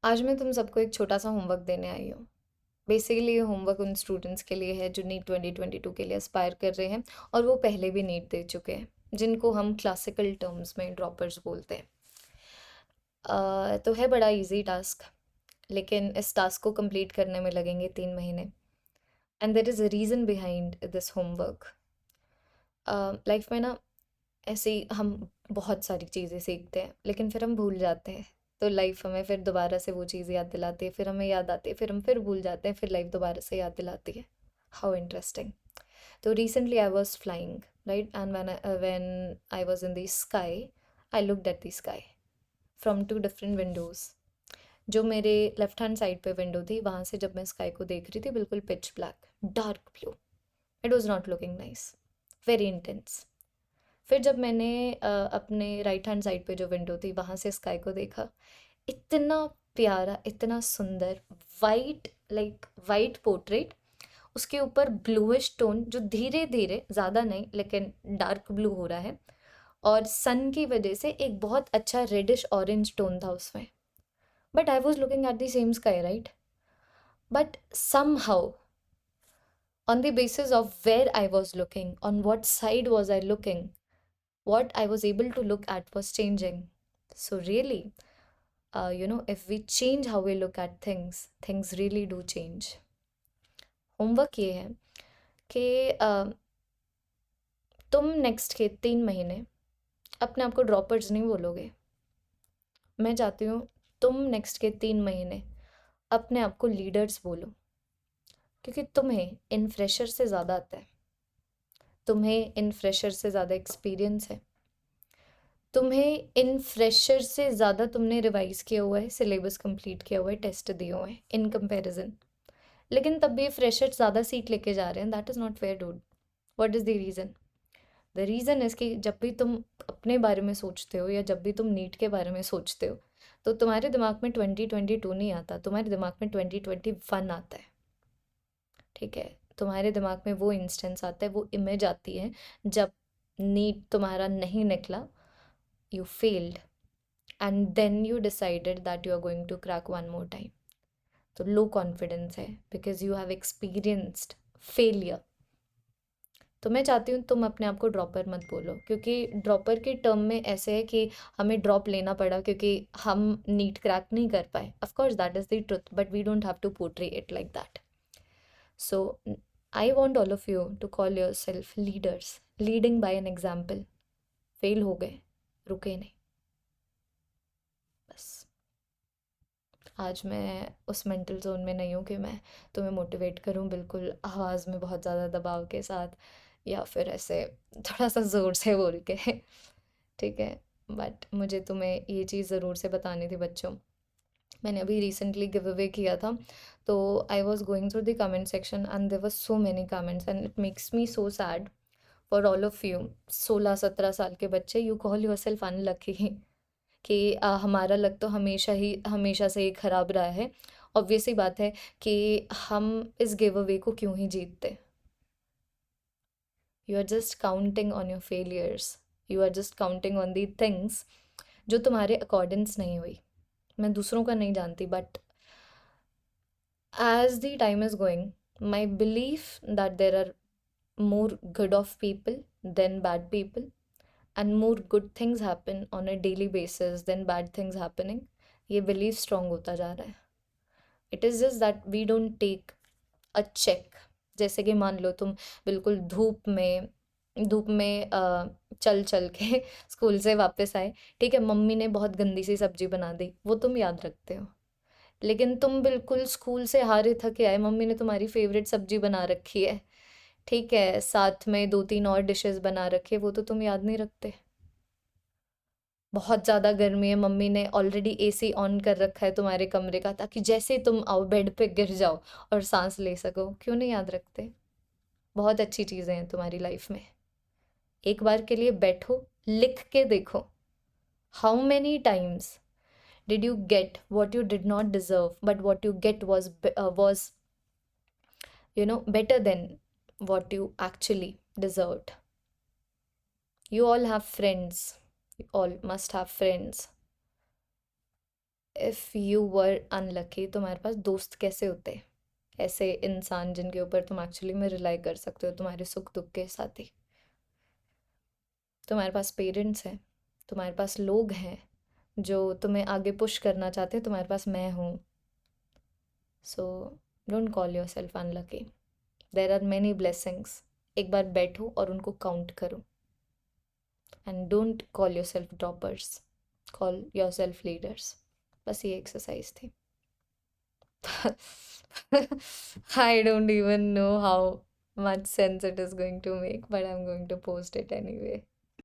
आज मैं तुम सबको एक छोटा सा होमवर्क देने आई हूँ। बेसिकली ये होमवर्क उन स्टूडेंट्स के लिए है जो नीट 2022 के लिए एस्पायर कर रहे हैं और वो पहले भी नीट दे चुके हैं, जिनको हम क्लासिकल टर्म्स में ड्रॉपर्स बोलते हैं। तो है बड़ा इजी टास्क, लेकिन इस टास्क को कंप्लीट करने में लगेंगे 3 महीने। And there is a reason behind this homework. Life में ना ऐसे ही हम बहुत सारी चीज़ें सीखते हैं लेकिन फिर हम भूल जाते हैं। तो लाइफ हमें फिर दोबारा से वो चीज़ याद दिलाती है, फिर हमें याद आती है, फिर हम फिर भूल जाते हैं, फिर लाइफ दोबारा से याद दिलाती है। How interesting. तो recently I was flying, right, and when I was in the sky, I looked at the sky from two different windows. जो मेरे लेफ्ट हैंड साइड पे विंडो थी, वहाँ से जब मैं स्काई को देख रही थी, बिल्कुल pitch black, dark blue. It was not looking nice, very intense. फिर जब मैंने अपने राइट हैंड साइड पे जो विंडो थी वहाँ से स्काई को देखा, इतना प्यारा, इतना सुंदर, वाइट, लाइक वाइट पोर्ट्रेट, उसके ऊपर ब्लूइश टोन जो धीरे धीरे, ज़्यादा नहीं लेकिन डार्क ब्लू हो रहा है, और सन की वजह से एक बहुत अच्छा रेडिश ऑरेंज टोन था उसमें। But I was looking at the same sky, right, but somehow, on the basis of where I was looking, on what side was I looking, what I was able to look at was changing. So, really, if we change how we look at things, things really do change. Homework ये है कि तुम next के 3 महीने अपने आप को droppers नहीं बोलोगे। मैं चाहती हूँ तुम नेक्स्ट के 3 महीने अपने आप को लीडर्स बोलो, क्योंकि तुम्हें इन फ्रेशर से ज़्यादा आता है, तुम्हें इन फ्रेशर से ज़्यादा एक्सपीरियंस है, तुम्हें इन फ्रेशर से ज़्यादा तुमने रिवाइज किया हुआ है, सिलेबस कंप्लीट किया हुआ है, टेस्ट दिए हुए हैं इन कंपैरिजन। लेकिन तब भी फ्रेशर ज़्यादा सीट लेके जा रहे हैं। That is not fair dude. What is the reason? The reason is कि जब भी तुम अपने बारे में सोचते हो या जब भी तुम नीट के बारे में सोचते हो, तो तुम्हारे दिमाग में 2022 नहीं आता, तुम्हारे दिमाग में 2021 आता है। ठीक है, तुम्हारे दिमाग में वो इंस्टेंस आता है, वो इमेज आती है जब नीट तुम्हारा नहीं निकला, you failed, and then you decided that you are going to crack one more time. तो लो कॉन्फिडेंस है because you have experienced failure. तो मैं चाहती हूँ तुम अपने आप को ड्रॉपर मत बोलो, क्योंकि ड्रॉपर के टर्म में ऐसे है कि हमें ड्रॉप लेना पड़ा क्योंकि हम नीट क्रैक नहीं कर पाए। Of course that is the truth, but we don't have to portray it like that. So I want all of you to call yourself leaders, leading by an example. Fail हो गए, रुके नहीं, बस। आज मैं उस mental zone में नहीं हूँ कि मैं तुम्हें मोटिवेट करूँ बिल्कुल आवाज़ में बहुत ज़्यादा दबाव के साथ, या फिर ऐसे थोड़ा सा ज़ोर से बोल के। ठीक है, बट मुझे तुम्हें ये चीज़ ज़रूर से बतानी थी बच्चों। मैंने अभी रिसेंटली गिव अवे किया था, तो I was going through the comment section and there were so many comments and it makes me so sad for all of you. 16-17 साल के बच्चे, you call yourself unlucky कि हमारा luck तो हमेशा से ही ख़राब रहा है। ऑब्वियस सी बात है कि हम इस गिव अवे को क्यों ही जीतते। You are just counting on your failures, you are just counting on the things जो तुम्हारे अकॉर्डेंस नहीं हुई। मैं दूसरों का नहीं जानती, but as the time is going, my belief that there are more good of people than bad people, and more good things happen on a daily basis than bad things happening, ये belief strong होता जा रहा है। It is just that we don't take a check। जैसे कि मान लो तुम बिल्कुल धूप में चल चल के स्कूल से वापस आए, ठीक है, मम्मी ने बहुत गंदी सी सब्जी बना दी, वो तुम याद रखते हो। लेकिन तुम बिल्कुल स्कूल से हारे थके आए, मम्मी ने तुम्हारी फेवरेट सब्जी बना रखी है, ठीक है, साथ में 2-3 और डिशेस बना रखे, वो तो तुम याद नहीं रखते। बहुत ज़्यादा गर्मी है, मम्मी ने ऑलरेडी एसी ऑन कर रखा है तुम्हारे कमरे का, ताकि जैसे तुम आओ बेड पे गिर जाओ और सांस ले सको, क्यों नहीं याद रखते? बहुत अच्छी चीज़ें हैं तुम्हारी लाइफ में। एक बार के लिए बैठो, लिख के देखो, how many times did you get what you did not deserve, but what you get was better than what you actually deserved. You all have friends. You all must have friends if you were unlucky, तुम्हारे पास दोस्त कैसे होते? ऐसे इंसान जिनके ऊपर तुम actually में रिलाई कर सकते हो तुम्हारे सुख दुख के साथी। तुम्हारे पास पेरेंट्स हैं, तुम्हारे पास लोग हैं जो तुम्हें आगे पुश करना चाहते हैं, तुम्हारे पास मैं हूँ। So don't call yourself unlucky, there are many blessings. एक बार बैठो और उनको काउंट करो। And don't call yourself droppers, call yourself leaders. बस ये एक्सरसाइज थी। I don't even know how much sense it is going to make, but I'm going to post it anyway.